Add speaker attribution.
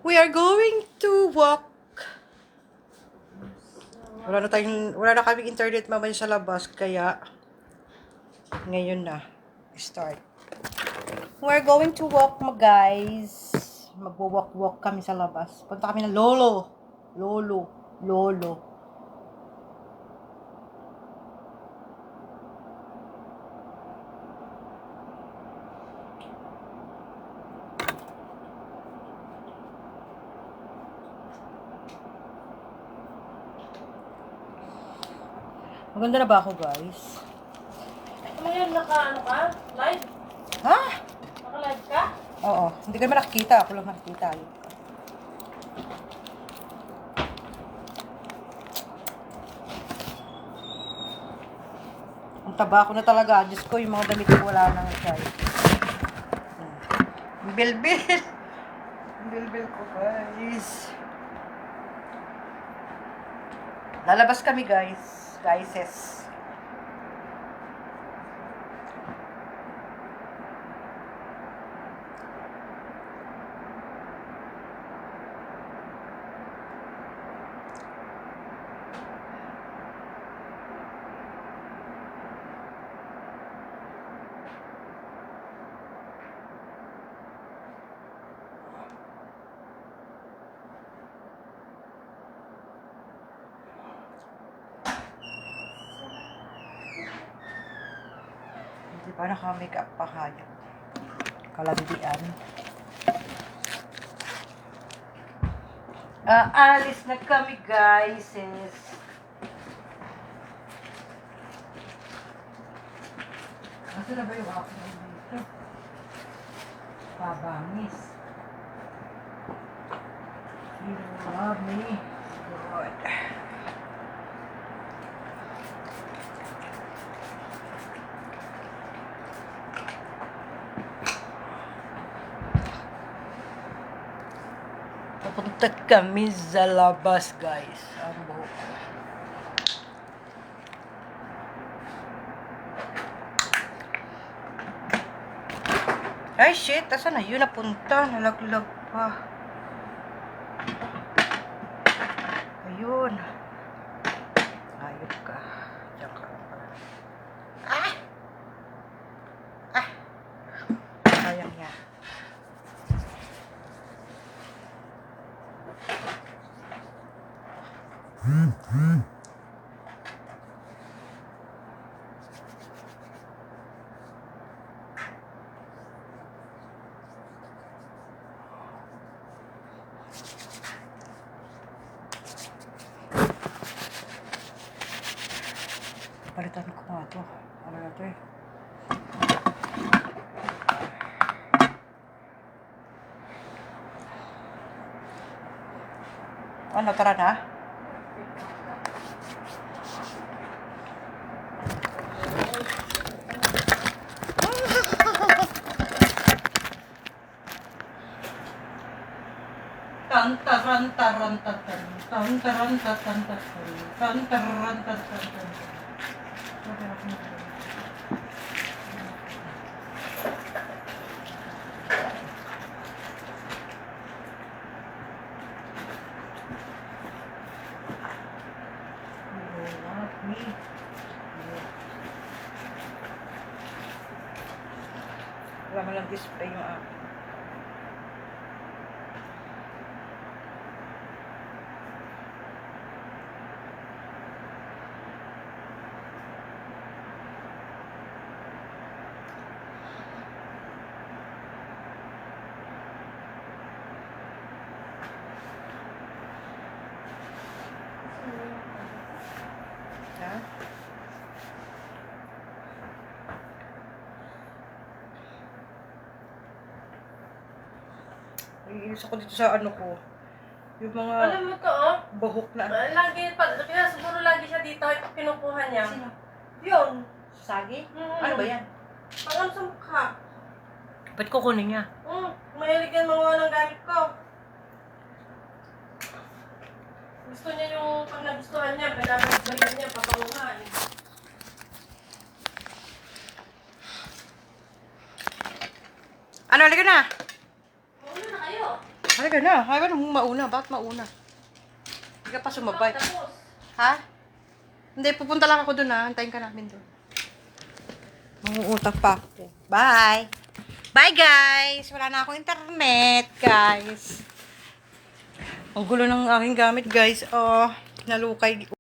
Speaker 1: We are going to walk. Wala na kaming internet mamaya sa labas, kaya ngayon na start. We are going to walk, guys. Magwo-walk kami sa labas. Punta kami ng lolo. Maganda na ba ako, guys?
Speaker 2: Ano yan? Ano ka? Live?
Speaker 1: Ha?
Speaker 2: Naka-live ka?
Speaker 1: Oo. Hindi ka naman nakikita. Ako lang nakikita. Ang taba ko na talaga. Diyos ko, yung mga damit ko wala nang guys. Bilbil. Bilbil ko, guys. Lalabas kami, guys. Guyses. Di ba naka-makeup pa kaya? Kalandian. Alis na kami, guys. Asa na ba yung ako dito? Pabangis. You love me. Good. Papunta kami sa labas, guys. Ang buhok ko. Ay, shit. Asan na yun napunta? Nalaglag pa. Ayun. Ayun ka. Diyan ka. Sayang niya. Palitan ko nga ito. Ano na ito eh? Ano, tara na? Wala mo lang display yung akin. Ha? Iinis ako dito sa ano ko. Yung mga
Speaker 2: Alam mo to, oh.
Speaker 1: buhok na.
Speaker 2: Lagi, kaya siguro lagi siya dito, kinukuha niya.
Speaker 1: Sino?
Speaker 2: Yun.
Speaker 1: Sagi?
Speaker 2: Mm.
Speaker 1: Ano ba yan?
Speaker 2: Pangam sa mukha.
Speaker 1: Ba't kukunin niya?
Speaker 2: Mahilig yan mga ng gamit ko. Gusto niya yung pag nagustuhan niya, balikan niya, papanguhan.
Speaker 1: Ano, halika na.
Speaker 2: Mauna na kayo.
Speaker 1: Halika na. Halika na mauna. Bakit mauna? Hindi ka pa sumabay.
Speaker 2: Tapos.
Speaker 1: Ha? Hindi, pupunta lang ako dun ha. Antayin ka namin dun. Manguutang pa ako. Bye! Bye guys! Wala na akong internet guys. Ang gulo ng aking gamit guys. Oh, nalukay.